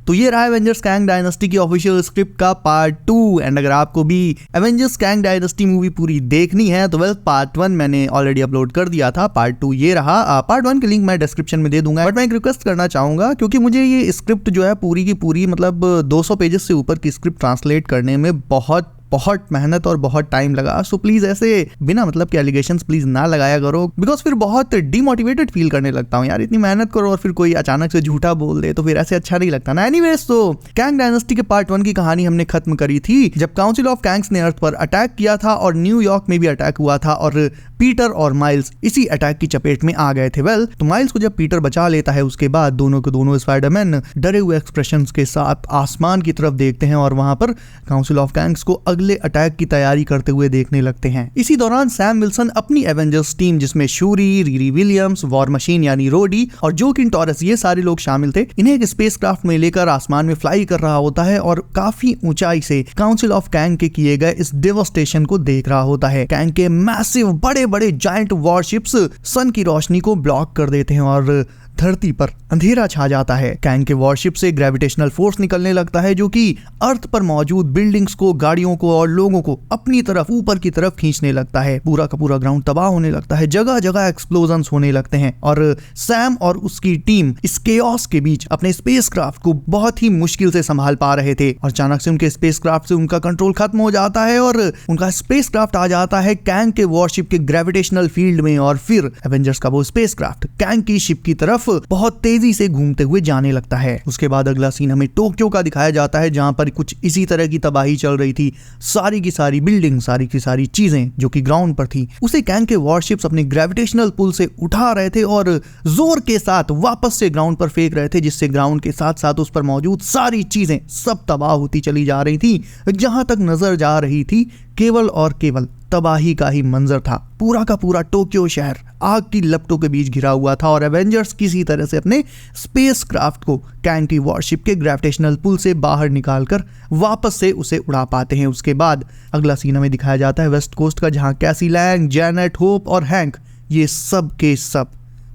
तो ये रहा एवेंजर्स कैंग डायनेस्टी की ऑफिशियल स्क्रिप्ट का पार्ट 2। एंड अगर आपको भी एवेंजर्स कैंग डायनेस्टी मूवी पूरी देखनी है तो वेल पार्ट 1 मैंने ऑलरेडी अपलोड कर दिया था, पार्ट 2 ये रहा। पार्ट 1 की लिंक मैं डिस्क्रिप्शन में दे दूंगा। बट मैं एक रिक्वेस्ट करना चाहूंगा, क्योंकि मुझे ये स्क्रिप्ट जो है पूरी की पूरी मतलब 200 पेजेस से ऊपर की स्क्रिप्ट ट्रांसलेट करने में बहुत मेहनत और बहुत टाइम लगा। सो प्लीज ऐसे बिना मतलब के एलिगेशंस प्लीज ना लगाया करो, बिकॉज फिर बहुत डिमोटिवेटेड फील करने लगता हूँ यार। इतनी मेहनत करो और फिर कोई अचानक से झूठा बोल दे तो फिर ऐसे अच्छा नहीं लगता ना। एनीवेज, तो कैंग डायनेस्टी के पार्ट 1 की कहानी हमने खत्म करी थी जब काउंसिल ऑफ कैंग्स ने अर्थ पर अटैक किया था और न्यूयॉर्क में भी अटैक हुआ था और पीटर और माइल्स इसी अटैक की चपेट में आ गए थे। वेल, तो माइल्स को जब पीटर बचा लेता है उसके बाद दोनों के दोनों स्पाइडरमैन डरे हुए एक्सप्रेशंस के साथ आसमान की तरफ देखते हैं और वहां पर काउंसिल ऑफ कैंग्स को अगले अटैक की तैयारी करते हुए देखने लगते हैं। इसी दौरान सैम विल्सन अपनी एवेंजर्स टीम जिसमें शूरी, रीरी विलियम्स, वॉर मशीन यानी रोडी और जोकिन टॉरस ये सारे लोग शामिल थे, इन्हें एक स्पेसक्राफ्ट में लेकर आसमान में फ्लाई कर रहा होता है और काफी ऊंचाई से काउंसिल ऑफ कैंग के किए गए इस डेवास्टेशन को देख रहा होता है। कैंग के मैसिव बड़े जायंट वॉरशिप्स सन की रोशनी को ब्लॉक कर देते हैं और धरती पर अंधेरा छा जाता है। कैंग के वॉरशिप से ग्रेविटेशनल फोर्स निकलने लगता है जो कि अर्थ पर मौजूद बिल्डिंग्स को, गाड़ियों को और लोगों को अपनी तरफ ऊपर की तरफ खींचने लगता है। पूरा का पूरा ग्राउंड तबाह होने लगता है, जगह जगह एक्सप्लोजन्स होने लगते हैं और सैम और उसकी टीम इस केओस के बीच अपने स्पेसक्राफ्ट को बहुत ही मुश्किल से संभाल पा रहे थे और अचानक से उनके स्पेसक्राफ्ट से उनका कंट्रोल खत्म हो जाता है और उनका स्पेसक्राफ्ट आ जाता है कैंग के वॉरशिप के ग्रेविटेशनल फील्ड में और फिर एवेंजर्स का वो स्पेसक्राफ्ट कैंग की शिप की तरफ बहुत तेजी से घूमते हुए जाने लगता है। उसके बाद अगला सीन हमें टोक्यो का दिखाया जाता है जहां पर कुछ इसी तरह की तबाही चल रही थी। सारी की सारी बिल्डिंग, सारी की सारी चीजें जो कि ग्राउंड पर थी उसे कैंग के वॉरशिप्स अपने ग्रेविटेशनल पुल से उठा रहे थे और जोर के साथ वापस से ग्राउंड पर फेंक रहे थे, जिससे ग्राउंड के साथ साथ उस पर मौजूद सारी चीजें सब तबाह होती चली जा रही थी। जहां तक नजर जा रही थी केवल और केवल तबाही का ही मंजर था। पूरा का पूरा टोक्यो शहर आग की लपटों के बीच घिरा हुआ था और एवेंजर्स किसी तरह से अपने स्पेसक्राफ्ट को कैंग की वॉरशिप के ग्रेविटेशनल पुल से बाहर निकालकर वापस से उसे उड़ा पाते हैं। उसके बाद अगला सीन हमें दिखाया जाता है वेस्ट कोस्ट का, जहां कैसी लैंग, जैनेट, होप और हैंक ये सब के सब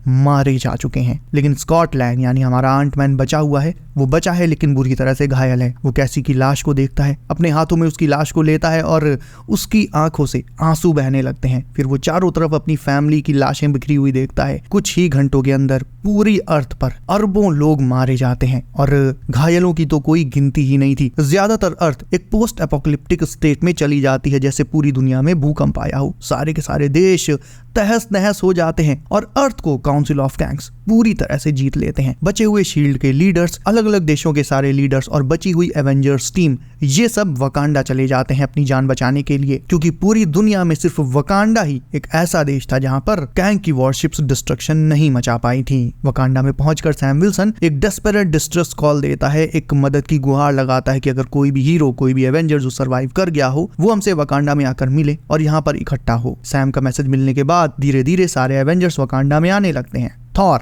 मारे जा चुके हैं, लेकिन स्कॉट लैंग यानी हमारा आंटमैन बचा हुआ है। वो बचा है लेकिन बुरी तरह से घायल है। वो कैसी की लाश को देखता है, अपने हाथों में उसकी लाश को लेता है और उसकी आंखों से आंसू बहने लगते हैं। फिर वो चारों तरफ अपनी फैमिली की लाशें बिखरी हुई देखता है। कुछ ही घंटों के अंदर पूरी अर्थ पर अरबों लोग मारे जाते हैं और घायलों की तो कोई गिनती ही नहीं थी। ज्यादातर अर्थ एक पोस्ट एपोकलिप्टिक स्टेट में चली जाती है, जैसे पूरी दुनिया में भूकंप आया हो। सारे के सारे देश तहस नहस हो जाते हैं और अर्थ को काउंसिल ऑफ कैंग्स पूरी तरह से जीत लेते हैं। बचे हुए शील्ड के लीडर्स, अलग अलग देशों के सारे लीडर्स और बची हुई एवेंजर्स टीम ये सब वकांडा चले जाते हैं अपनी जान बचाने के लिए, क्योंकि पूरी दुनिया में सिर्फ वकांडा ही एक ऐसा देश था जहां पर कैंग की वॉरशिप्स डिस्ट्रक्शन नहीं मचा पाई थी। वकांडा में पहुंचकर सैम विल्सन एक डेस्परेट डिस्ट्रेस कॉल देता है, एक मदद की गुहार लगाता है कि अगर कोई भी हीरो, कोई भी एवेंजर जो सर्वाइव कर गया हो वो हमसे वकांडा में आकर मिले और यहाँ पर इकट्ठा हो। सैम का मैसेज मिलने के बाद धीरे धीरे सारे एवेंजर्स वकांडा में आने लगते हैं। Thor,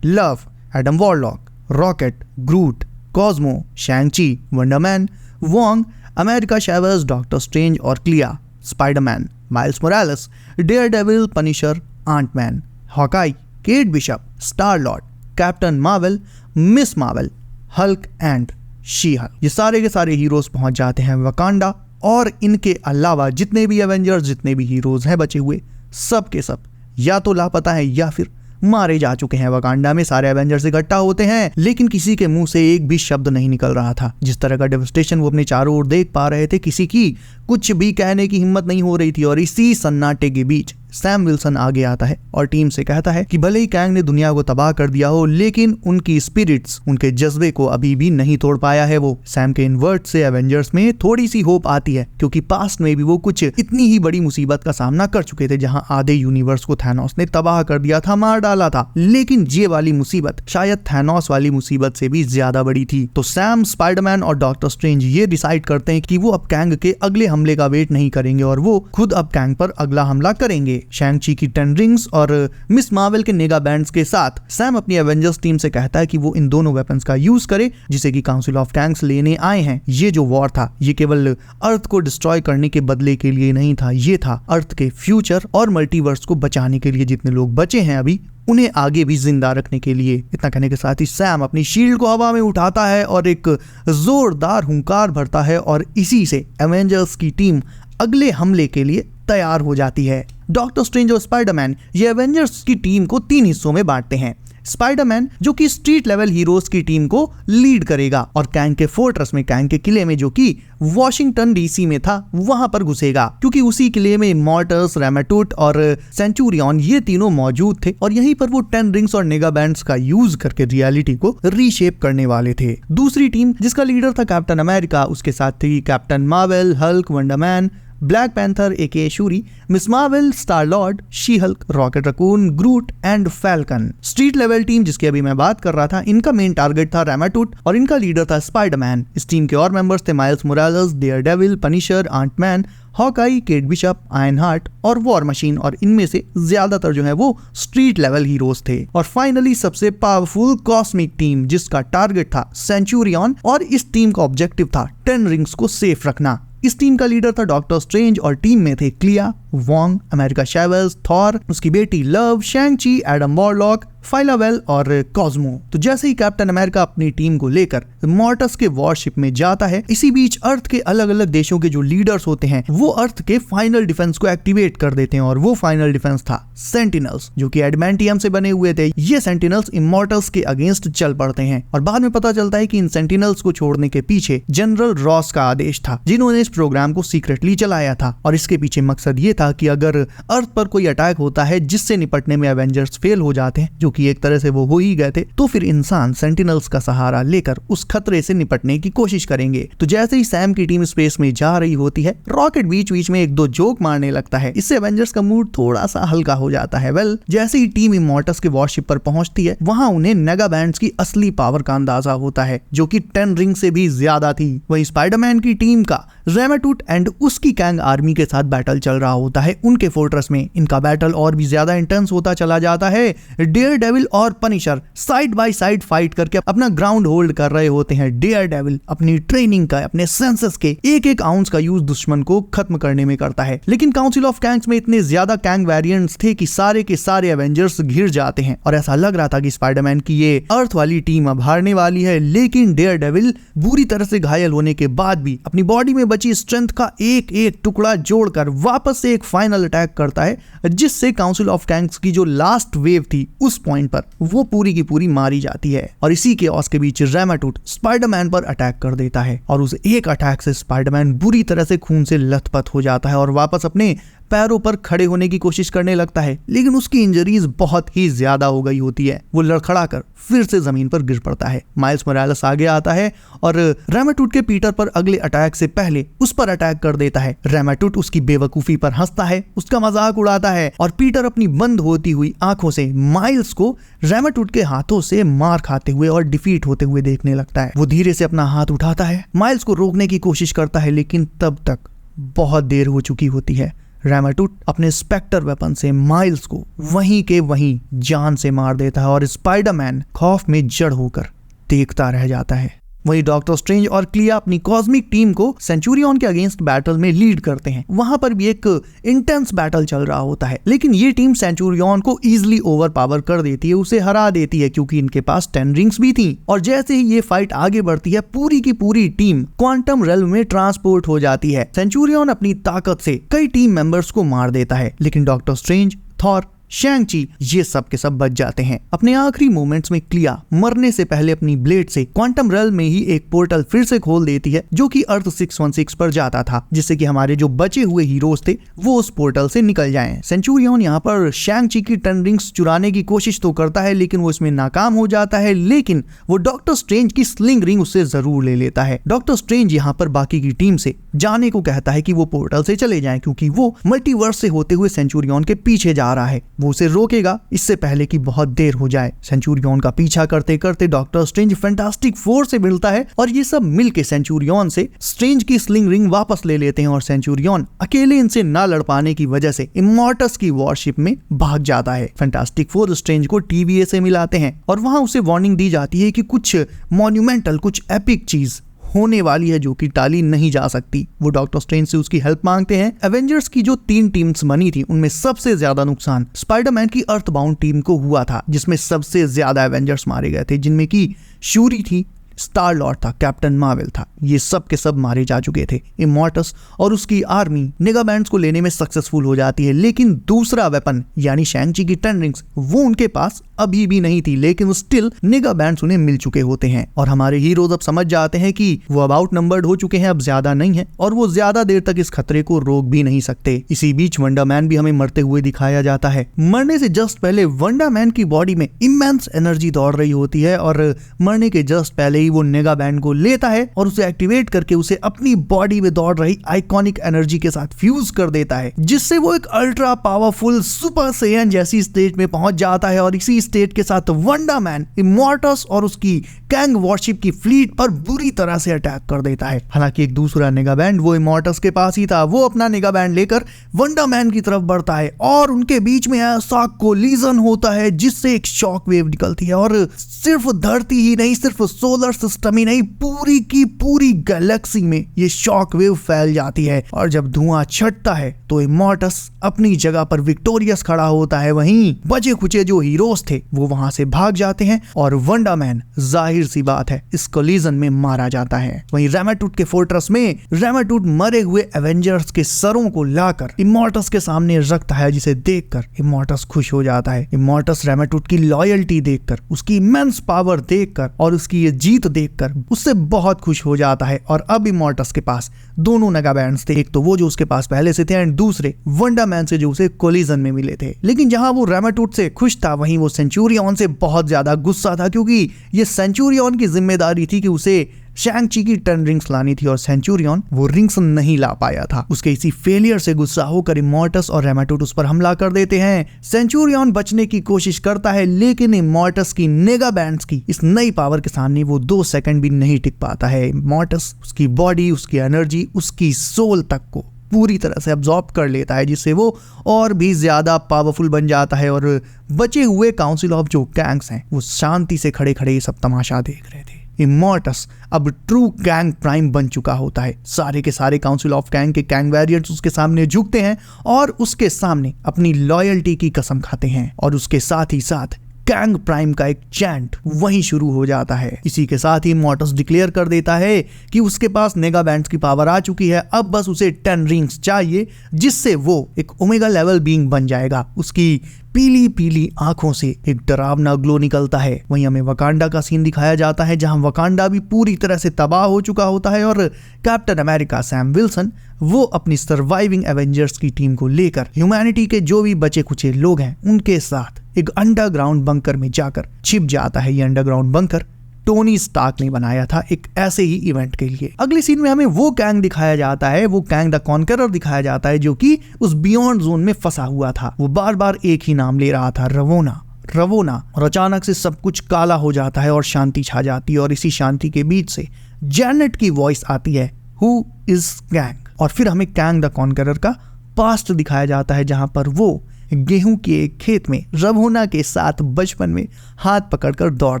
Love, Adam Warlock, Rocket, Groot, Cosmo, Shang-Chi, Wonder Man, Wong, America शेवर्स, डॉक्टर स्ट्रेंज और Clea, Spider-Man, Miles Morales, Daredevil, Punisher, Ant-Man, Hawkeye, Kate Bishop, Star Lord, Captain Marvel, Ms Marvel, Hulk and She-Hulk. ये सारे के सारे heroes पहुंच जाते हैं Wakanda और इनके अलावा जितने भी एवेंजर्स, जितने भी हीरोज हैं बचे हुए, सब के सब या तो लापता है या फिर मारे जा चुके हैं। वकांडा में सारे एवेंजर्स इकट्ठा होते हैं लेकिन किसी के मुंह से एक भी शब्द नहीं निकल रहा था। जिस तरह का डेवस्टेशन वो अपने चारों ओर देख पा रहे थे, किसी की कुछ भी कहने की हिम्मत नहीं हो रही थी। और इसी सन्नाटे के बीच सैम विल्सन आगे आता है और टीम से कहता है कि भले ही कैंग ने दुनिया को तबाह कर दिया हो, लेकिन उनकी स्पिरिट्स, उनके जज्बे को अभी भी नहीं तोड़ पाया है वो। सैम के इन वर्ड से एवेंजर्स में थोड़ी सी होप आती है, क्योंकि पास्ट में भी वो कुछ इतनी ही बड़ी मुसीबत का सामना कर चुके थे जहां आधे यूनिवर्स को थैनोस ने तबाह कर दिया था, मार डाला था। लेकिन ये वाली मुसीबत शायद थैनोस वाली मुसीबत से भी ज्यादा बड़ी थी। तो सैम, स्पाइडरमैन और डॉक्टर स्ट्रेंज ये डिसाइड करते हैं कि वो अब कैंग के अगले हमले का वेट नहीं करेंगे और वो खुद अब कैंग पर अगला हमला करेंगे। शैंग ची की 10 रिंग्स और मिस मार्वल के नेगा बैंड्स के साथ सैम अपनी एवेंजर्स टीम से कहता है कि वो इन दोनों वेपन्स का यूज करे जिसे कि काउंसिल ऑफ कैंग्स लेने आए हैं। ये जो वॉर था ये केवल अर्थ को डिस्ट्रॉय करने के बदले के लिए नहीं था, ये था अर्थ के फ्यूचर और मल्टीवर्स को बचाने के लिए। जितने लोग बचे हैं अभी उन्हें आगे भी जिंदा रखने के लिए। इतना कहने के साथ ही सैम अपनी शील्ड को हवा में उठाता है और एक जोरदार हुंकार भरता है और इसी से एवेंजर्स की टीम अगले हमले के लिए तैयार हो जाती है। डॉक्टर स्ट्रेंज और स्पाइडरमैन ये एवेंजर्स की टीम को 3 हिस्सों में बांटते हैं। स्पाइडरमैन जो कि स्ट्रीट लेवल हीरोज की टीम को लीड करेगा और कैंग के फोर्ट्रेस में, कैंग के किले में जो कि वॉशिंगटन डीसी में था, वहां पर घुसेगा क्योंकि उसी किले में इमॉर्टल्स, रैमाटूट और सेंचुरियन ये तीनों मौजूद थे और यहीं पर वो 10 रिंग्स और नेगा बैंड्स का यूज करके रियलिटी को रीशेप करने वाले थे। दूसरी टीम जिसका लीडर था कैप्टन अमेरिका, उसके साथ थी Captain Marvel, Hulk, Wonder Man, Black Panther aka Shuri, Ms Marvel, Star Lord, She Hulk, Rocket Raccoon, Groot and Falcon. Street level team जिसकी अभी मैं बात कर रहा था, इनका मेन टारगेट था रैमाटूट और इनका लीडर था स्पाइडरमैन। इस टीम के और मेंबर्स थे miles Morales, Daredevil, Punisher, Ant-Man, Hawkeye, Kate bishop, iron heart और वॉर मशीन, और इनमें से ज्यादातर जो है वो स्ट्रीट लेवल हीरोज थे। और फाइनली सबसे पावरफुल कॉस्मिक टीम जिसका टारगेट था सेंचुरियन और इस टीम का ऑब्जेक्टिव था 10 रिंग्स को सेफ रखना। इस टीम का लीडर था डॉक्टर स्ट्रेंज और टीम में थे क्लिया, वॉन्ग, अमेरिका चैवेल्स, थॉर, उसकी बेटी लव, शैंग ची, एडम वॉरलॉक, फाइलावेल और कॉस्मो। तो जैसे ही कैप्टन अमेरिका अपनी टीम को लेकर मॉर्टस के वॉरशिप में जाता है, इसी बीच अर्थ के अलग अलग देशों के जो लीडर्स होते हैं वो अर्थ के फाइनल डिफेंस को एक्टिवेट कर देते हैं और वो फाइनल डिफेंस था सेंटिनल्स जो कि एडमेंटियम से बने हुए थे। ये सेंटिनल्स इमॉर्टल्स के अगेंस्ट चल पड़ते हैं और बाद में पता चलता है कि इन सेंटिनल्स को छोड़ने के पीछे जनरल रॉस का आदेश था, जिन्होंने इस प्रोग्राम को सीक्रेटली चलाया था। और इसके पीछे मकसद ये था कि अगर अर्थ पर कोई अटैक होता है जिससे निपटने में एवेंजर्स फेल हो जाते हैं, जो कि एक तरह से वो हो ही गए थे, तो फिर इंसान सेंटिनल्स का सहारा लेकर उस खतरे से निपटने की कोशिश करेंगे। तो जैसे ही सैम की टीम स्पेस में जा रही होती है, रॉकेट बीच बीच में 1-2 जोक मारने लगता है। इससे एवेंजर्स का मूड थोड़ा सा हल्का हो जाता है। जैसे ही टीम इमॉर्टल्स के वॉरशिप पर पहुंचती है, वहां उन्हें नेगा बैंड्स की असली पावर का अंदाजा होता है जो कि 10 रिंग से भी ज्यादा थी। वही स्पाइडरमैन की टीम का रैमाटूट एंड उसकी कैंग आर्मी के साथ बैटल चल रहा होता है उनके फोर्ट्रेस में। इनका बैटल और भी ज्यादा इंटेंस होता चला जाता है। डेयरडेविल और Punisher side by side fight करके अपना ग्राउंड होल्ड कर रहे होते हैं। डेयरडेविल अपनी ट्रेनिंग का, अपने सेंसेस के एक आउंस का यूज दुश्मन को खत्म करने में करता है, लेकिन काउंसिल ऑफ कैंग्स में इतने ज्यादा कैंग वेरिएंट्स थे कि सारे के सारे एवेंजर्स घिर जाते हैं और ऐसा लग रहा था कि स्पाइडरमैन की ये अर्थ वाली टीम अब हारने वाली है। लेकिन डेयरडेविल बुरी तरह से घायल होने के बाद भी अपनी बॉडी में बची स्ट्रेंथ का एक टुकड़ा जोड़कर वापस से एक फाइनल अटैक करता है, जिससे काउंसिल ऑफ कैंग्स की जो लास्ट वेव थी उस पॉइंट पर वो पूरी की पूरी मारी जाती है। और इसी के औस के बीच रैमाटूट स्पाइडरमैन पर अटैक कर देता है और उस एक अटैक से स्पाइडरमैन बुरी तरह से खून से लथपथ हो जाता है और वापस अपने पैरों पर खड़े होने की कोशिश करने लगता है, लेकिन उसकी इंजरीज बहुत ही ज्यादा हो गई होती है। वो लड़खड़ाकर फिर से जमीन पर गिर पड़ता है। माइल्स मोरालेस आगे आता है और रैमाटूट के पीटर पर अगले अटैक से पहले उस पर अटैक कर देता है। रैमाटूट उसकी बेवकूफी पर हंसता है, उसका मजाक उड़ाता है और पीटर अपनी बंद होती हुई आंखों से माइल्स को रैमाटूट के हाथों से मार खाते हुए और डिफीट होते हुए देखने लगता है। वो धीरे से अपना हाथ उठाता है, माइल्स को रोकने की कोशिश करता है, लेकिन तब तक बहुत देर हो चुकी होती है। रैमाटूट अपने स्पेक्टर वेपन से माइल्स को वहीं के वहीं जान से मार देता है और स्पाइडरमैन खौफ में जड़ होकर देखता रह जाता है। वही डॉक्टर स्ट्रेंज और क्लिया अपनी कॉस्मिक टीम को सेंचुरियन के अगेंस्ट बैटल में लीड करते हैं। वहां पर भी एक इंटेंस बैटल चल रहा होता है, लेकिन ये टीम सेंचुरियन को इजीली ओवर पावर कर देती है, उसे हरा देती है क्योंकि इनके पास 10 रिंग्स भी थी। और जैसे ही ये फाइट आगे बढ़ती है, पूरी की पूरी टीम क्वांटम रेल्म में ट्रांसपोर्ट हो जाती है। सेंचुरियन अपनी ताकत से कई टीम मेंबर्स को मार देता है, लेकिन डॉक्टर स्ट्रेंज, थॉर, शैंग ची ये सब के सब बच जाते हैं। अपने आखिरी मोमेंट्स में क्लिया मरने से पहले अपनी ब्लेड से क्वांटम रेल्म में ही एक पोर्टल फिर से खोल देती है जो कि अर्थ 616 पर जाता था, जिससे कि हमारे जो बचे हुए हीरोज थे वो उस पोर्टल से निकल जाएं। सेंचुरियन यहाँ पर शैंग ची की 10 रिंग्स चुराने की कोशिश तो करता है, लेकिन वो इसमें नाकाम हो जाता है। लेकिन वो डॉक्टर स्ट्रेंज की स्लिंग रिंग उससे जरूर ले लेता है। डॉक्टर स्ट्रेंज यहाँ पर बाकी की टीम से जाने को कहता है कि वो पोर्टल से चले जाएं, क्योंकि वो मल्टीवर्स से होते हुए सेंचुरियन के पीछे जा रहा है। वो उसे रोकेगा इससे पहले कि बहुत देर हो जाए। सेंचुरियन का पीछा करते करते डॉक्टर स्ट्रेंज फैंटास्टिक फोर से मिलता है और ये सब मिलके सेंचुरियन से स्ट्रेंज की स्लिंग रिंग वापस ले लेते हैं और सेंचुरियन अकेले इनसे ना लड़ पाने की वजह से इमॉर्टस की वॉरशिप में भाग जाता है। फैंटास्टिक फोर स्ट्रेंज को TVA से मिलाते हैं और वहां उसे वार्निंग दी जाती है कि कुछ मॉन्यूमेंटल, कुछ एपिक चीज होने वाली है जो कि टाली नहीं जा सकती। वो डॉक्टर स्ट्रेंज से उसकी हेल्प मांगते हैं। एवेंजर्स की जो 3 टीम्स बनी थी उनमें सबसे ज्यादा नुकसान स्पाइडरमैन की अर्थबाउंड टीम को हुआ था, जिसमें सबसे ज्यादा एवेंजर्स मारे गए थे, जिनमें की शूरी थी, स्टार लॉर्ड था, कैप्टन मार्वल था। ये सब के सब मारे जा चुके थे। इमॉर्टस और उसकी आर्मी नेगाबैंड्स को लेने में सक्सेसफुल हो जाती है, लेकिन दूसरा वेपन यानी शैंग-ची की 10 रिंग्स वो उनके पास अभी भी नहीं थी, लेकिन स्टिल नेगाबैंड्स उन्हें मिल चुके होते हैं और हमारे हीरोज अब समझ जाते हैं कि वो अब आउटनंबर्ड हो चुके हैं, अब ज्यादा नहीं है और वो ज्यादा देर तक इस खतरे को रोक भी नहीं सकते। इसी बीच वंडर मैन भी हमें मरते हुए दिखाया जाता है। मरने से जस्ट पहले वंडर मैन की बॉडी में इमेंस एनर्जी दौड़ रही होती है और मरने के जस्ट पहले ही वो नेगाबैंड को लेता है और उसे एक्टिवेट करके उसे अपनी बॉडी में दौड़ रही आइकॉनिक एनर्जी के साथ फ्यूज कर देता है, जिससे वो एक अल्ट्रा पावरफुल सुपर सैयन जैसी स्टेट में पहुंच जाता है और इसी स्टेट के साथ वंडर मैन इमॉर्टस और उसकी कैंग वॉरशिप की फ्लीट पर बुरी तरह से अटैक कर देता है। हालांकि एक दूसरा नेगाबैंड वो इमॉर्टस के पास ही था, वो अपना नेगाबैंड लेकर वंडर मैन की तरफ बढ़ता है और उनके बीच में ऐसा कोलिजन होता है जिससे एक शॉक वेव निकलती है और सिर्फ धरती ही नहीं, सिर्फ सोलर सिस्टम ही नहीं, पूरी की पूरी गैलेक्सी में ये शॉक वेव फैल जाती है और जब धुआं छटता है तो इमॉर्टस अपनी जगह पर विक्टोरियस खड़ा होता है। वहीं बचे खुचे जो हीरोज थे वो वहां से भाग जाते हैं और वंडर मैन जाहिर सी बात है इस कोलिजन में मारा जाता है। वहीं रैमाटूट के फोर्ट्रेस में रैमाटूट मरे हुए एवेंजर्स के सरों को लाकर इमॉर्टस के सामने रखता है, जिसे देखकर इमॉर्टस खुश हो जाता है। इमॉर्टस रैमाटूट की लॉयल्टी देखकर, उसकी इमेंस पावर देखकर और उसकी ये जीत देखकर उससे बहुत खुश हो जाता है और अब इमॉर्टस के पास दोनों नेगाबैंड्स थे, एक तो वो जो उसके पास पहले से थे एंड दूसरे वंडर मैन से जो उसे कोलिजन में मिले थे। लेकिन जहां वो रैमाटूट से खुश था वहीं वो सेंचुरियन से बहुत ज्यादा गुस्सा था, क्योंकि ये सेंचुरियन की जिम्मेदारी थी कि उसे शैंग-ची की 10 रिंग्स लानी थी और सेंचुरियन वो रिंग्स नहीं ला पाया था। उसके इसी फेलियर से गुस्सा होकर इमॉर्टस और रैमाटूट उस पर हमला कर देते हैं। सेंचुरियन बचने की कोशिश करता है, लेकिन इमॉर्टस की नेगाबैंड्स की इस नई पावर के सामने वो 2 सेकंड भी नहीं टिक पाता है। इमॉर्टस उसकी बॉडी, उसकी एनर्जी, उसकी सोल तक को पूरी तरह से अब्सॉर्ब कर लेता है, जिससे वो और भी ज्यादा पावरफुल बन जाता है और बचे हुए काउंसिल ऑफ जो कैंग्स हैं वो शांति से खड़े खड़े ये सब तमाशा देख रहे थे। इमॉर्टस अब ट्रू कैंग प्राइम बन चुका होता है। सारे के सारे काउंसिल ऑफ कैंग के कैंग वेरिएंट्स उसके सामने झुकते हैं और उसके सामने अपनी लॉयल्टी की कसम खाते हैं और उसके साथ ही साथ कैंग प्राइम का एक चैंट वहीं शुरू हो जाता है। इसी के साथ ही इमॉर्टस डिक्लेयर कर देता है कि उसके पास नेगाबैंड्स की पावर आ चुकी है, अब बस उसे 10 रिंग्स चाहिए जिससे वो एक ओमेगा लेवल बीइंग बन जाएगा। उसकी पीली पीली आंखों से एक डरावना ग्लो निकलता है। वहीं हमें वकांडा का सीन दिखाया जाता है जहां वकांडा भी पूरी तरह से तबाह हो चुका होता है और कैप्टन अमेरिका सैम विल्सन वो अपनी सर्वाइविंग एवेंजर्स की टीम को लेकर ह्यूमैनिटी के जो भी बचे कुचे लोग हैं उनके साथ एक अंडरग्राउंड बंकर में जाकर छिप जाता है। ये अंडरग्राउंड बंकर टोनी स्टार्क ने बनाया था एक ऐसे ही इवेंट के लिए। अगले सीन में हमें वो कैंग दिखाया जाता है, वो कैंग द कॉन्करर दिखाया जाता है जो कि उस बियॉन्ड जोन में फंसा हुआ था। वो बार बार एक ही नाम ले रहा था, रवोना। और अचानक से सब कुछ काला हो जाता है और शांति छा जाती है और इसी शांति के बीच से जैनेट की वॉइस आती है, हु इज कैंग। और फिर हमें कैंग द कॉन्करर का पास्ट दिखाया जाता है जहां पर वो गेहूं के एक खेत में रवोना के साथ बचपन में हाथ पकड़कर दौड़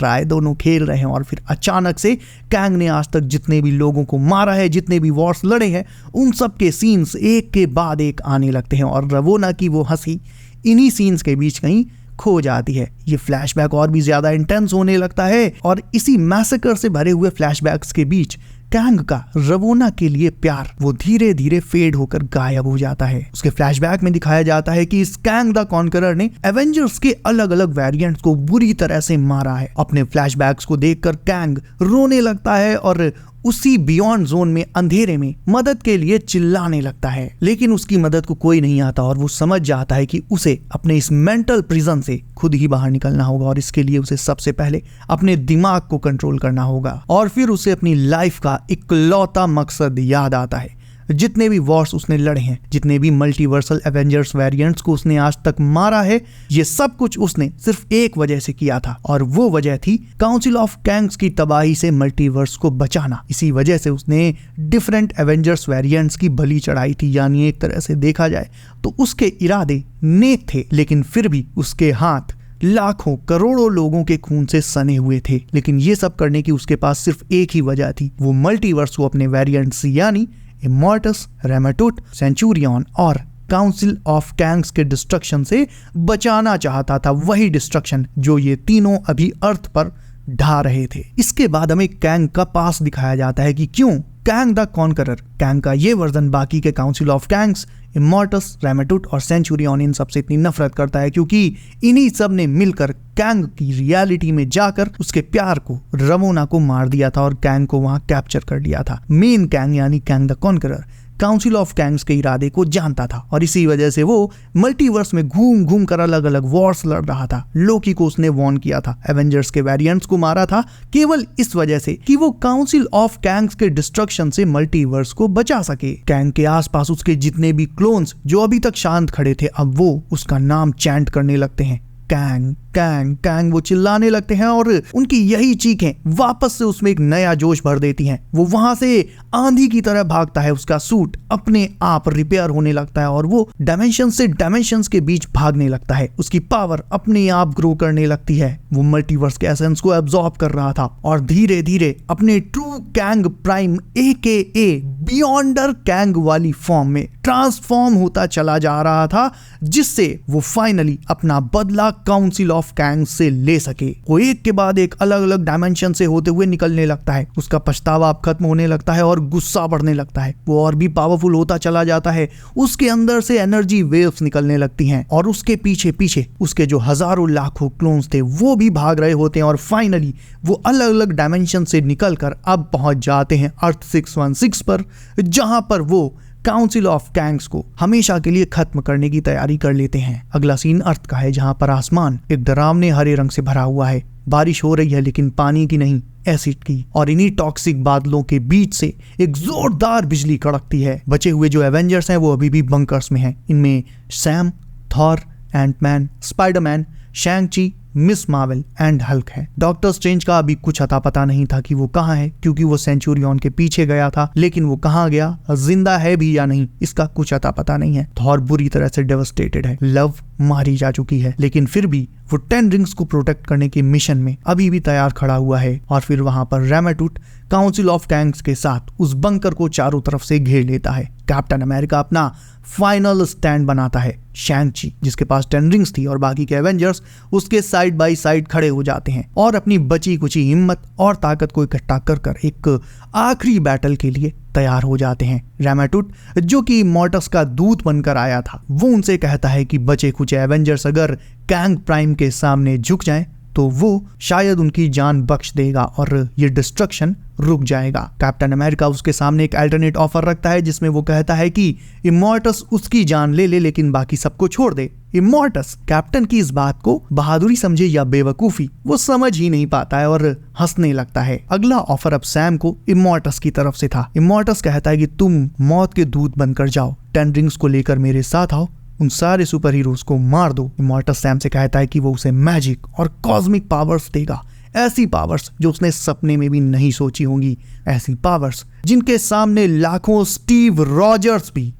रहा है, दोनों खेल रहे हैं और फिर अचानक से कैंग ने आज तक जितने भी लोगों को मारा है, जितने भी वॉर्स लड़े हैं, उन सब के सीन्स एक के बाद एक आने लगते हैं और रवोना की वो हंसी इन्हीं सीन्स के बीच कहीं खो जाती है। ये फ्लैशबैक और भी ज्यादा इंटेंस होने लगता है और इसी मैसेकर से भरे हुए फ्लैशबैक्स के बीच कैंग का रवोना के लिए प्यार वो धीरे धीरे फेड होकर गायब हो जाता है। उसके फ्लैशबैक में दिखाया जाता है कि इस कैंग द कॉन्करर ने एवेंजर्स के अलग अलग वेरिएंट्स को बुरी तरह से मारा है। अपने फ्लैशबैक्स को देखकर कैंग रोने लगता है और उसी बियॉन्ड जोन में अंधेरे में मदद के लिए चिल्लाने लगता है, लेकिन उसकी मदद को कोई नहीं आता और वो समझ जाता है कि उसे अपने इस मेंटल प्रिजन से खुद ही बाहर निकलना होगा और इसके लिए उसे सबसे पहले अपने दिमाग को कंट्रोल करना होगा। और फिर उसे अपनी लाइफ का इकलौता मकसद याद आता है, जितने भी वॉर्स उसने लड़े हैं, जितने भी मल्टीवर्सल एवेंजर्स वेरिएंट्स को उसने आज तक मारा है, ये सब कुछ उसने सिर्फ एक वजह से किया था, और वो वजह थी काउंसिल ऑफ कैंग्स की तबाही से मल्टीवर्स को बचाना। इसी वजह से उसने डिफरेंट एवेंजर्स वेरिएंट्स की बलि चढ़ाई थी। यानी एक तरह से देखा जाए तो उसके इरादे नेक थे, लेकिन फिर भी उसके हाथ लाखों करोड़ों लोगों के खून से सने हुए थे। लेकिन ये सब करने की उसके पास सिर्फ एक ही वजह थी, वो मल्टीवर्स को अपने वेरिएंट्स यानी इमॉर्टस, रेमेटुट, सेंचुरियन और काउंसिल ऑफ कैंग्स के डिस्ट्रक्शन से बचाना चाहता था। वही डिस्ट्रक्शन जो ये तीनों अभी अर्थ पर ढा रहे थे। इसके बाद हमें कैंग का पास दिखाया जाता है कि क्यों कैंग द कॉन्करर, कैंग का ये वर्जन बाकी के काउंसिल ऑफ कैंग्स, इमॉर्टस, रेमेटुट और सेंचुरियन इन सबसे इतनी नफरत करता है, क्योंकि इन्हीं सब ने मिलकर कैंग की रियलिटी में जाकर उसके प्यार को, रमोना को मार दिया था और कैंग को वहां कैप्चर कर लिया था। मेन कैंग यानी Kang the Conqueror council of Kangs के इरादे को जानता था और इसी वजह से वो मल्टीवर्स में घूम घूम कर अलग अलग वॉर्स लड़ रहा था। लोकी को उसने वॉर्न किया था, एवेंजर्स के वेरिएंट्स को मारा था, केवल इस वजह से कि वो काउंसिल ऑफ कैंग्स के डिस्ट्रक्शन से मल्टीवर्स को बचा सके। कैंग के आसपास उसके जितने भी क्लोन्स जो अभी तक शांत खड़े थे, अब वो उसका नाम चैंट करने लगते हैं, कैंग कैंग कैंग। वो चिल्लाने लगते हैं और उनकी यही चीखें वापस से उसमें एक नया जोश भर देती हैं। वो वहां से आंधी की तरह भागता है, उसका सूट अपने आप रिपेयर होने लगता है और वो डायमेंशन से डायमेंशंस के बीच भागने लगता है। उसकी पावर अपने आप ग्रो करने लगती है। वो मल्टीवर्स के एसेंस को एब्जॉर्ब कर रहा था और धीरे धीरे अपने true Kang prime AKA बियॉन्डर Kang वाली फॉर्म में ट्रांसफॉर्म होता चला जा रहा था, जिससे वो फाइनली अपना बदला काउंसिल ऑफ कैंग्स से ले सके। वो एक के बाद एक अलग अलग डायमेंशन से होते हुए निकलने लगता है। उसका पछतावा अब खत्म होने लगता है और गुस्सा बढ़ने लगता है। वो और भी पावरफुल होता चला जाता है। उसके अंदर से एनर्जी वेव्स निकलने लगती हैं और उसके पीछे पीछे उसके जो हजारों लाखों क्लोन्स थे वो भी भाग रहे होते हैं और फाइनली वो अलग अलग डायमेंशन से निकलकर अब पहुंच जाते हैं अर्थ 616 पर, जहां पर वो काउंसिल ऑफ कैंग्स को हमेशा के लिए खत्म करने की तैयारी कर लेते हैं। अगला सीन अर्थ का है, जहां पर आसमान एक डरावने हरे रंग से भरा हुआ है। बारिश हो रही है लेकिन पानी की नहीं, एसिड की, और इन्हीं टॉक्सिक बादलों के बीच से एक जोरदार बिजली कड़कती है। बचे हुए जो एवेंजर्स हैं वो अभी भी बंकर्स में हैं। इनमें Sam, Thor, Antman, Spiderman, Shang Chi, Miss Marvel and Hulk है। डॉक्टर स्ट्रेंज का अभी कुछ अता पता नहीं था कि वो कहाँ है, क्योंकि वो सेंचुरियन के पीछे गया था, लेकिन वो कहाँ गया, जिंदा है भी या नहीं, इसका कुछ अता पता नहीं है। थॉर बुरी तरह से डेवस्टेटेड है, लव मारी जा चुकी है, लेकिन फिर भी वो 10 रिंग्स को प्रोटेक्ट करने के मिशन में अभी भी तैयार खड़ा हुआ है। और फिर वहां पर रेमेटुट काउंसिल ऑफ कैंग्स के साथ उस बंकर को चारों तरफ से घेर लेता है। कैप्टन अमेरिका अपना फाइनल स्टैंड बनाता है। शैंग-ची, जिसके पास 10 रिंग्स थी, और बाकी के एवेंजर्स उसके साइड बाय साइड खड़े हो जाते हैं और अपनी बची कुची हिम्मत और ताकत को इकट्ठा कर एक आखिरी बैटल के लिए तैयार हो जाते हैं। रेमेटुट, जो कि इमॉर्टस का दूत बनकर आया था, वो उनसे कहता है कि बचे कुछ एवेंजर्स अगर कैंग प्राइम के सामने झुक जाएं तो वो शायद उनकी जान बख्श देगा और ये डिस्ट्रक्शन रुक जाएगा। कैप्टन अमेरिका उसके सामने एक अल्टरनेट ऑफर रखता है, जिसमें वो कहता है कि इमॉर्टस उसकी जान ले ले लेकिन बाकी सबको छोड़ दे। इमॉर्टस कैप्टन की इस बात को बहादुरी समझे या बेवकूफी वो समझ ही नहीं पाता है और हंसने लगता है। अगला ऑफर अब सैम को इमॉर्टस की तरफ से था। इमॉर्टस कहता है कि तुम मौत के दूत बनकर जाओ, 10 रिंग्स को लेकर मेरे साथ आओ, उन सारे सुपर हीरोज को मार दो। इमॉर्टस सैम से कहता है कि वो उसे मैजिक और कॉस्मिक पावर्स देगा, ऐसी पावर्स जो उसने सपने में भी नहीं सोची होंगी, ऐसी पावर्स जिनके सामने लाखों स्टीव रॉजर्स भी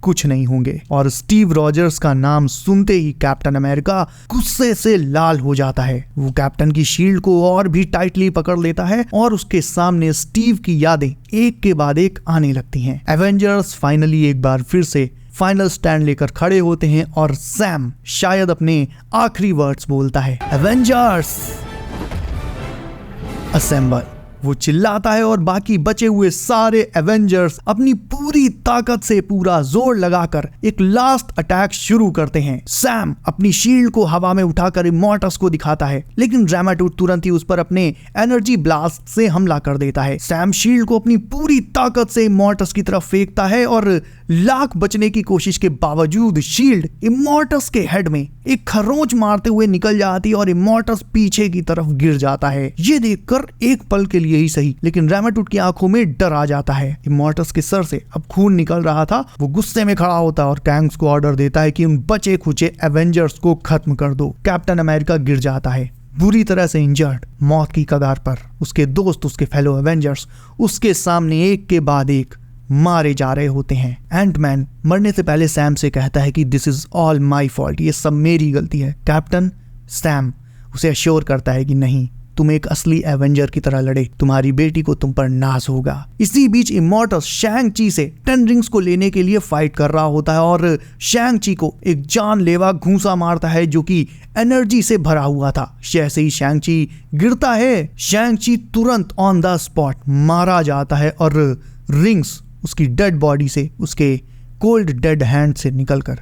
कुछ नहीं होंगे। और स्टीव रॉजर्स का नाम सुनते ही कैप्टन अमेरिका गुस्से से लाल हो जाता है। वो कैप्टन की शील्ड को और भी टाइटली पकड़ लेता है और उसके सामने स्टीव की यादें एक के बाद एक आने लगती हैं। एवेंजर्स फाइनली एक बार फिर से फाइनल स्टैंड लेकर खड़े होते हैं और सैम शायद अपने आखिरी वर्ड्स बोलता है, एवेंजर्स असेंबल। वो चिल्लाता है और बाकी बचे हुए सारे एवेंजर्स अपनी पूरी ताकत से पूरा जोर लगाकर एक लास्ट अटैक शुरू करते हैं। सैम अपनी शील्ड को हवा में उठाकर इमॉर्टस को दिखाता है, लेकिन रेमेटुट तुरंत ही उस पर अपने एनर्जी ब्लास्ट से हमला कर देता है। सैम शील्ड को अपनी पूरी ताकत से इमॉर्टस की तरफ फेंकता है और लाख बचने की कोशिश के बावजूद शील्ड इमॉर्टस के हेड में एक खरोंच मारते हुए निकल जाती है और इमॉर्टस पीछे की तरफ गिर जाता है। ये देखकर एक पल के लिए ही सही लेकिन रैमेटूड की आंखों में डर आ जाता है। इमॉर्टस के सर से अब खून निकल रहा था। वो गुस्से में खड़ा होता है और कैंग्स को ऑर्डर देता है कि उन बचे खुचे एवेंजर्स को खत्म कर दो। कैप्टन अमेरिका गिर जाता है बुरी तरह से इंजर्ड, मौत की कगार पर। उसके दोस्त, उसके फेलो एवेंजर्स उसके सामने एक के बाद एक मारे जा रहे होते हैं। एंटमैन मरने से पहले सैम से कहता है कि this is all my fault, ये सब मेरी गलती है। कैप्टन सैम उसे अश्योर करता है कि नहीं, तुम एक असली एवेंजर की तरह लड़े, तुम्हारी बेटी को तुम पर नाज होगा। इसी बीच इमॉर्टस शैंग-ची से 10 रिंग्स को लेने के लिए फाइट कर रहा होता है और शैंग-ची को एक जानलेवा घूंसा मारता है जो कि एनर्जी से भरा हुआ था। जैसे ही शैंग-ची गिरता है, शैंग-ची तुरंत ऑन द स्पॉट मारा जाता है और रिंग्स उसकी डेड बॉडी से, उसके कोल्ड डेड हैंड से निकलकर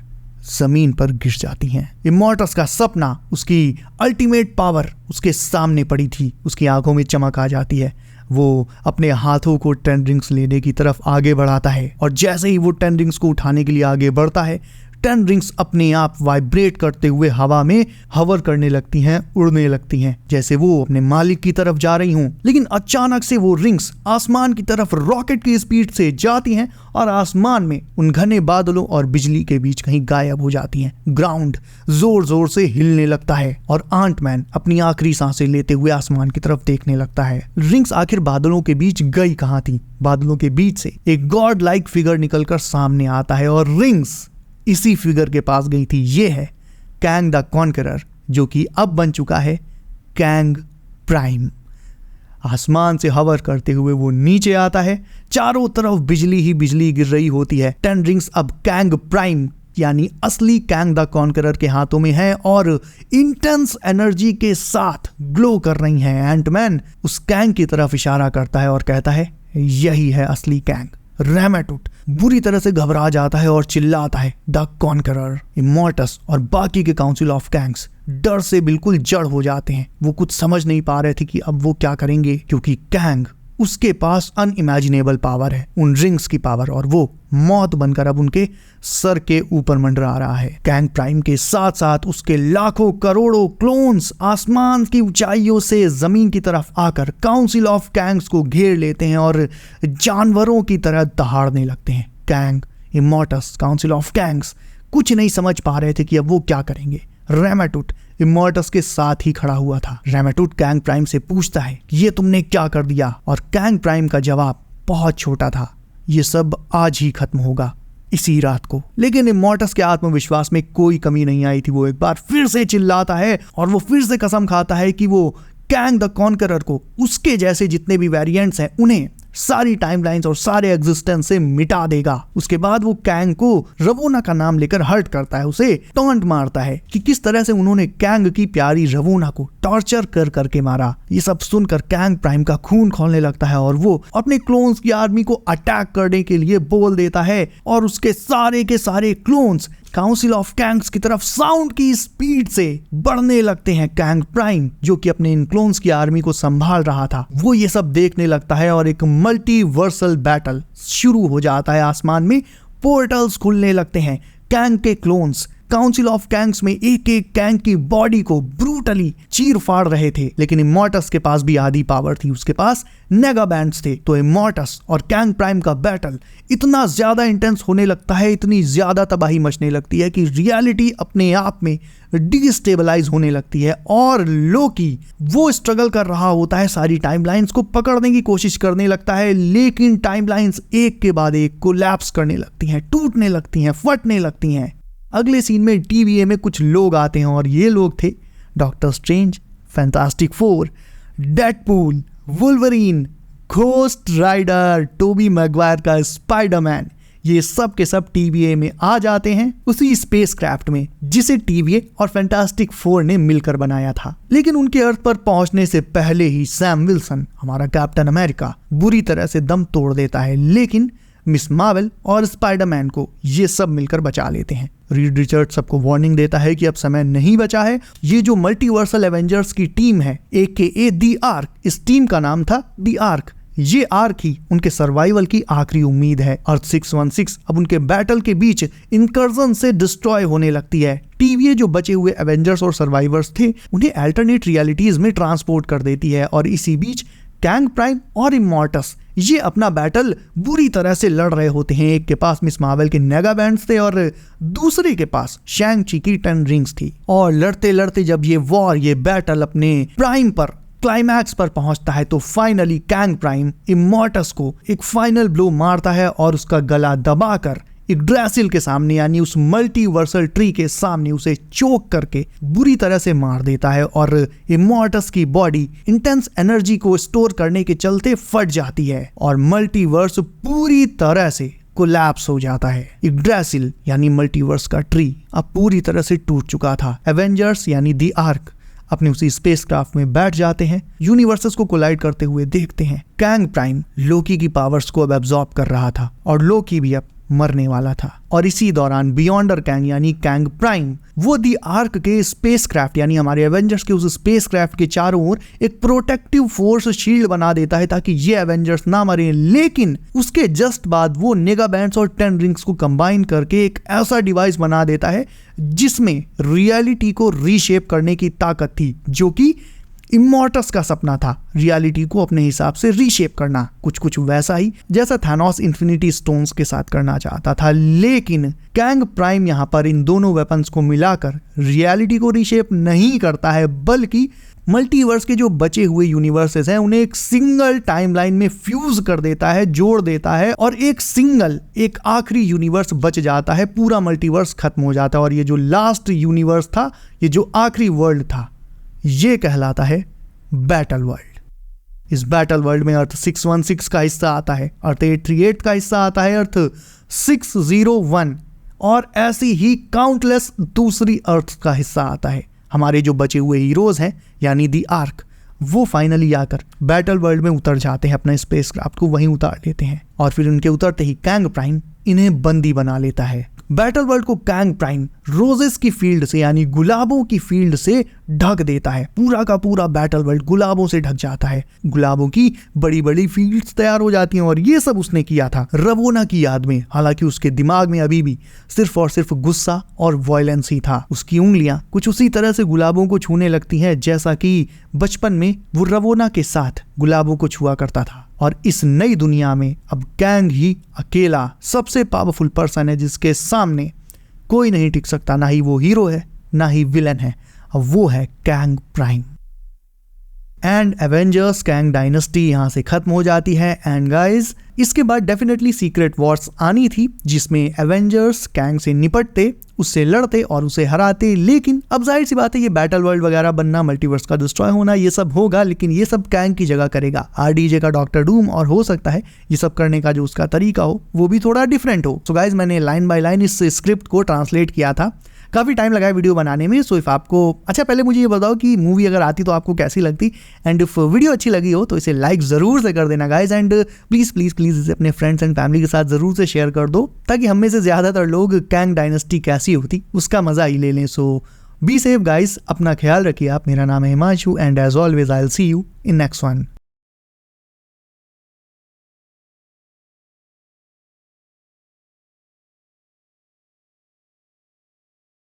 जमीन पर गिर जाती हैं। इमॉर्टस का सपना, उसकी अल्टीमेट पावर उसके सामने पड़ी थी। उसकी आंखों में चमक आ जाती है। वो अपने हाथों को 10 रिंग्स लेने की तरफ आगे बढ़ाता है और जैसे ही वो 10 रिंग्स को उठाने के लिए आगे बढ़ता है, 10 रिंग्स अपने आप वाइब्रेट करते हुए हवा में हवर करने लगती हैं, उड़ने लगती हैं, जैसे वो अपने मालिक की तरफ जा रही हों। लेकिन अचानक से वो रिंग्स आसमान की तरफ रॉकेट की स्पीड से जाती हैं और आसमान में उन घने बादलों और बिजली के बीच कहीं गायब हो जाती हैं। ग्राउंड जोर जोर से हिलने लगता है और आंटमैन अपनी आखिरी सांसें लेते हुए आसमान की तरफ देखने लगता है। रिंग्स आखिर बादलों के बीच गई कहाँ थी? बादलों के बीच से एक गॉड लाइक फिगर निकलकर सामने आता है और रिंग्स इसी फिगर के पास गई थी। ये है कैंग द कॉन्करर, जो कि अब बन चुका है कैंग प्राइम। आसमान से हवर करते हुए वो नीचे आता है। चारों तरफ बिजली ही बिजली गिर रही होती है। 10 रिंग्स अब कैंग प्राइम यानी असली कैंग द कॉन्करर के हाथों में है और इंटेंस एनर्जी के साथ ग्लो कर रही हैं। एंटमैन उस कैंग की तरफ इशारा करता है और कहता है यही है असली कैंग। रैमेटूड बुरी तरह से घबरा जाता है और चिल्लाता है द कॉन्करर। इमॉर्टस और बाकी के काउंसिल ऑफ कैंग्स डर से बिल्कुल जड़ हो जाते हैं। वो कुछ समझ नहीं पा रहे थे कि अब वो क्या करेंगे, क्योंकि कैंग उसके पास अनइमेजिनेबल पावर है, उन रिंग्स की पावर, और वो मौत बनकर अब उनके सर के ऊपर मंडरा रहा है। कैंग प्राइम के साथ साथ उसके लाखों करोड़ों क्लोन्स आसमान की ऊंचाइयों से जमीन की तरफ आकर काउंसिल ऑफ कैंग्स को घेर लेते हैं और जानवरों की तरह दहाड़ने लगते हैं। कैंग, इमॉर्टस, काउंसिल ऑफ कैंग्स कुछ नहीं समझ पा रहे थे कि अब वो क्या करेंगे। रैमेटूड इमॉर्टस के साथ ही खड़ा हुआ था। रैमेटूड कैंग प्राइम से पूछता है ये तुमने क्या कर दिया, और कैंग प्राइम का जवाब बहुत छोटा था, ये सब आज ही खत्म होगा, इसी रात को। लेकिन इमॉर्टस के आत्मविश्वास में कोई कमी नहीं आई थी। वो एक बार फिर से चिल्लाता है और वो फिर से कसम खाता है कि वो कैंग द कॉन्करर को, उसके जैसे जितने भी वेरिएंट्स हैं, उन्हें सारी टाइमलाइंस और सारे एग्जिस्टेंस से मिटा देगा। उसके बाद वो कैंग को रवोना का नाम लेकर हर्ट करता है, उसे टॉन्ट मारता है कि किस तरह से उन्होंने कैंग की प्यारी रवोना को टॉर्चर कर करके मारा। ये सब सुनकर कैंग प्राइम का खून खौलने लगता है और वो अपने क्लोन्स की आर्मी को अटैक करने के लिए बोल देता है और उसके सारे के सारे क्लोन्स काउंसिल ऑफ कैंग्स की तरफ साउंड की स्पीड से बढ़ने लगते हैं। कैंग प्राइम, जो कि अपने इन क्लोन्स की आर्मी को संभाल रहा था, वो ये सब देखने लगता है और एक मल्टीवर्सल बैटल शुरू हो जाता है। आसमान में पोर्टल्स खुलने लगते हैं। कैंग के क्लोन्स काउंसिल ऑफ कैंग्स में एक एक कैंग की बॉडी को ब्रूटली चीर फाड़ रहे थे, लेकिन इमॉर्टस के पास भी आधी पावर थी, उसके पास नेगा बैंड्स थे। तो इमॉर्टस और कैंग प्राइम का बैटल इतना ज्यादा इंटेंस होने लगता है, इतनी ज्यादा तबाही मचने लगती है कि रियलिटी अपने आप में डिस्टेबलाइज होने लगती है और लोकी वो स्ट्रगल कर रहा होता है, सारी टाइमलाइंस को पकड़ने की कोशिश करने लगता है, लेकिन टाइमलाइंस एक के बाद एक कोलैप्स करने लगती हैं, टूटने लगती हैं, फटने लगती हैं। अगले सीन में TVA में कुछ लोग आते हैं और ये लोग थे Doctor Strange, Fantastic Four, Deadpool, Wolverine, Ghost Rider, Tobey Maguire का स्पाइडरमैन। ये सब के सब TVA में आ जाते हैं उसी स्पेसक्राफ्ट में जिसे TVA और फैंटास्टिक फोर ने मिलकर बनाया था। लेकिन उनके अर्थ पर पहुंचने से पहले ही सैम विल्सन, हमारा कैप्टन अमेरिका, बुरी तरह से दम तोड़ देता है, लेकिन मिस मार्वल और स्पाइडरमैन को ये सब मिलकर बचा लेते हैं। रीड रिचर्ड सबको वार्निंग देता है कि अब समय नहीं बचा है। ये जो मल्टीवर्सल एवेंजर्स की टीम है, AKA दी आर्क, इस टीम का नाम था दी आर्क, ये आर्क ही उनके सर्वाइवल की आखिरी उम्मीद है। अर्थ 616 अब उनके बैटल के बीच इनकर्जन से डिस्ट्रॉय होने लगती है। TVA जो बचे हुए एवेंजर्स और सर्वाइवर्स थे उन्हें अल्टरनेट रियलिटीज में ट्रांसपोर्ट कर देती है और इसी बीच कैंग प्राइम और इमॉर्टस ये अपना बैटल बुरी तरह से लड़ रहे होते हैं। एक के पास मिस मार्वल के नेगा बैंड्स थे और दूसरे के पास शैंग ची की 10 रिंग्स थी। और लड़ते लड़ते जब ये बैटल अपने प्राइम पर क्लाइमैक्स पर पहुंचता है तो फाइनली कैंग प्राइम इमॉर्टस को एक फाइनल ब्लो मारता है और उसका गला दबाकर इग्ड्रासिल के सामने यानी उस मल्टीवर्सल ट्री के सामने उसे चोक करके बुरी तरह से मार देता है और इमॉर्टस की बॉडी इंटेंस एनर्जी को स्टोर करने के चलते फट जाती है और मल्टीवर्स पूरी तरह से कोलैप्स हो जाता है। इग्ड्रासिल यानी मल्टीवर्स का ट्री अब पूरी तरह से टूट चुका था। एवेंजर्स यानी दी आर्क अपने उसी स्पेसक्राफ्ट में बैठ जाते हैं, यूनिवर्सेस को कोलाइड करते हुए देखते हैं। कैंग प्राइम लोकी की पावर्स को अब एब्जॉर्ब कर रहा था और लोकी भी अब मरने वाला था। और इसी दौरान बियॉन्डर कैंग यानी कैंग प्राइम वो दी आर्क के स्पेसक्राफ्ट यानी हमारे एवेंजर्स के उस स्पेसक्राफ्ट के चारों ओर एक प्रोटेक्टिव फोर्स शील्ड बना देता है ताकि ये एवेंजर्स ना मरे। लेकिन उसके जस्ट बाद वो नेगा बैंड्स और 10 रिंग्स को कंबाइन करके एक ऐसा डिवाइस बना देता है जिसमें रियलिटी को रीशेप करने की ताकत थी, जो कि इमॉर्टस का सपना था, रियलिटी को अपने हिसाब से रीशेप करना। कुछ वैसा ही जैसा थानोस इन्फिनिटी स्टोन्स के साथ करना चाहता था। लेकिन कैंग प्राइम यहाँ पर इन दोनों वेपन्स को मिलाकर रियलिटी को रीशेप नहीं करता है, बल्कि मल्टीवर्स के जो बचे हुए यूनिवर्सेस हैं उन्हें एक सिंगल टाइमलाइन में फ्यूज कर देता है, जोड़ देता है और एक आखिरी यूनिवर्स बच जाता है। पूरा मल्टीवर्स खत्म हो जाता है और ये जो लास्ट यूनिवर्स था, ये जो आखिरी वर्ल्ड था, ये कहलाता है बैटल वर्ल्ड। इस बैटल वर्ल्ड में अर्थ 616 का हिस्सा आता है, अर्थ 838 का हिस्सा आता है, अर्थ 601 और ऐसी ही काउंटलेस दूसरी अर्थ का हिस्सा आता है। हमारे जो बचे हुए हीरोज हैं यानी दी आर्क वो फाइनली आकर बैटल वर्ल्ड में उतर जाते हैं, अपना स्पेसक्राफ्ट को वहीं उतार लेते हैं और फिर उनके उतरते ही कैंग प्राइम इन्हें बंदी बना लेता है। बैटल वर्ल्ड को कैंग प्राइम रोजेस की फील्ड से यानी गुलाबों की फील्ड से ढक देता है। पूरा का पूरा बैटल वर्ल्ड गुलाबों से ढक जाता है। गुलाबों की बड़ी बड़ी फील्ड्स तैयार हो जाती हैं और ये सब उसने किया था रवोना की याद में। हालांकि उसके दिमाग में अभी भी सिर्फ और सिर्फ गुस्सा और वायलेंस ही था। उसकी उंगलियां कुछ उसी तरह से गुलाबों को छूने लगती हैं जैसा कि बचपन में वो रवोना के साथ गुलाबों को छुआ करता था। और इस नई दुनिया में अब कैंग ही अकेला सबसे पावरफुल पर्सन है जिसके सामने कोई नहीं टिक सकता। ना ही वो हीरो है ना ही विलन है, अब वो है Kang prime. And Avengers Kang dynasty यहाँ से खत्म हो जाती है। एंड गाइज इसके बाद डेफिनेटली सीक्रेट वॉर्स आनी थी जिसमें एवेंजर्स कैंग से निपटते, उससे लड़ते और उसे हराते। लेकिन अब जाहिर सी बात है ये बैटल वर्ल्ड वगैरह बनना, मल्टीवर्स का डिस्ट्रॉय होना, ये सब होगा, लेकिन ये सब कैंग की जगह करेगा RDJ का डॉक्टर डूम। और हो सकता है ये सब करने का जो उसका तरीका हो वो भी थोड़ा डिफरेंट हो। सो गाइज मैंने लाइन बाय लाइन इस स्क्रिप्ट को ट्रांसलेट किया था, काफ़ी टाइम लगा वीडियो बनाने में। सो इफ आपको अच्छा, पहले मुझे ये बताओ कि मूवी अगर आती तो आपको कैसी लगती, एंड इफ वीडियो अच्छी लगी हो तो इसे लाइक ज़रूर से कर देना guys. And please please please इसे अपने फ्रेंड्स एंड फैमिली के साथ ज़रूर से शेयर कर दो ताकि हम में से ज़्यादातर लोग कैंग डायनेस्टी कैसी होती उसका मज़ा ही ले लें। सो बी सेफ गाइज, अपना ख्याल रखिए आप। मेरा नाम है Himanshu and as always I will see you in next one.